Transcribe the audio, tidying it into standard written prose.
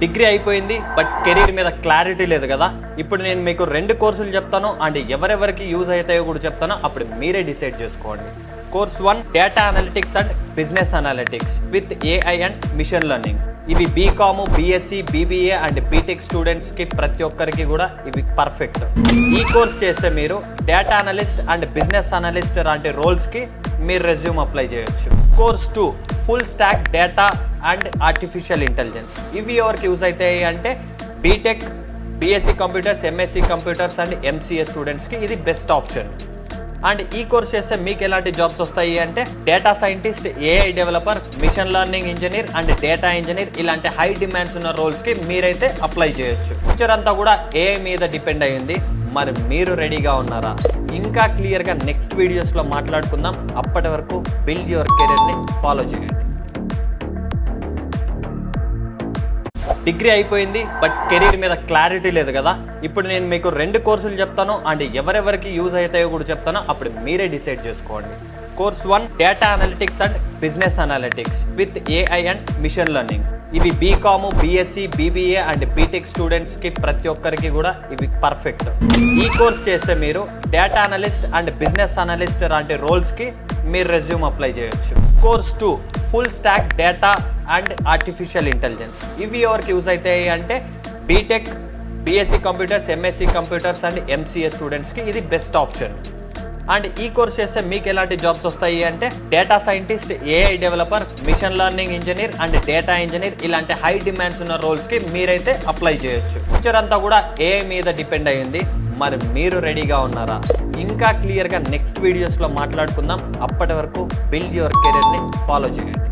Degree అయిపోయింది but career మీద clarity లేదు కదా. ఇప్పుడు నేను మీకు 2 కోర్సులు చెప్తాను అండ్ ఎవరెవరికి యూజ్ అవుతాయో కూడా చెప్తాను. అప్పుడు మీరే డిసైడ్ చేసుకోండి. Course 1 data analytics and business analytics with AI and machine learning. ఇవి BCom, BSc, BBA and BTech స్టూడెంట్స్కి ప్రతి ఒక్కరికి కూడా ఇవి పర్ఫెక్ట్. ఈ కోర్స్ చేస్తే మీరు data analyst and business analyst లాంటి రోల్స్కి మీరు రెజ్యూమ్ అప్లై చేయొచ్చు. Course 2 full stack data and artificial intelligence. ఇవి ఎవరికి యూజ్ అవుతాయి అంటే B Tech, B Sc computers, M Sc computers and MCA స్టూడెంట్స్కి ఇది బెస్ట్ ఆప్షన్. అండ్ ఈ కోర్స్ చేస్తే మీకు ఎలాంటి జాబ్స్ వస్తాయి అంటే data scientist, AI developer, machine learning engineer and data engineer ఇలాంటి హై డిమాండ్స్ ఉన్న రోల్స్కి మీరైతే అప్లై చేయొచ్చు. ఫ్యూచర్ అంతా కూడా ఏఐ మీద డిపెండ్ అయ్యింది. మరి మీరు రెడీగా ఉన్నారా? ఇంకా క్లియర్గా నెక్స్ట్ వీడియోస్లో మాట్లాడుకుందాం. అప్పటి వరకు బిల్డ్ యువర్ కెరీర్ని ఫాలో చేయండి. డిగ్రీ అయిపోయింది బట్ కెరీర్ మీద క్లారిటీ లేదు కదా. ఇప్పుడు నేను మీకు 2 కోర్సులు చెప్తాను అండ్ ఎవరెవరికి యూజ్ అవుతాయో కూడా చెప్తాను. అప్పుడు మీరే డిసైడ్ చేసుకోండి. Course 1 data analytics and business analytics with AI and machine learning. ఇవి BCom, BSc, BBA and BTech స్టూడెంట్స్కి ప్రతి ఒక్కరికి కూడా ఇవి పర్ఫెక్ట్. ఈ కోర్స్ చేస్తే మీరు data analyst and business analyst లాంటి రోల్స్కి మీరు రెజ్యూమ్ అప్లై చేయొచ్చు. Course 2 full stack data and artificial intelligence. ఇవి ఎవరికి యూజ్ అవుతాయి అంటే B Tech, B Sc computers, M Sc computers and MCA స్టూడెంట్స్కి ఇది బెస్ట్ ఆప్షన్. అండ్ ఈ కోర్స్ చేస్తే మీకు ఎలాంటి జాబ్స్ వస్తాయి అంటే data scientist, AI developer, machine learning engineer and data engineer ఇలాంటి హై డిమాండ్స్ ఉన్న రోల్స్కి మీరైతే అప్లై చేయొచ్చు. ఫ్యూచర్ అంతా కూడా ఏఐ మీద డిపెండ్ అయ్యింది. మరి మీరు రెడీగా ఉన్నారా? ఇంకా క్లియర్గా నెక్స్ట్ వీడియోస్లో మాట్లాడుకుందాం. అప్పటి వరకు బిల్డ్ యువర్ కెరీర్ని ఫాలో చేయండి.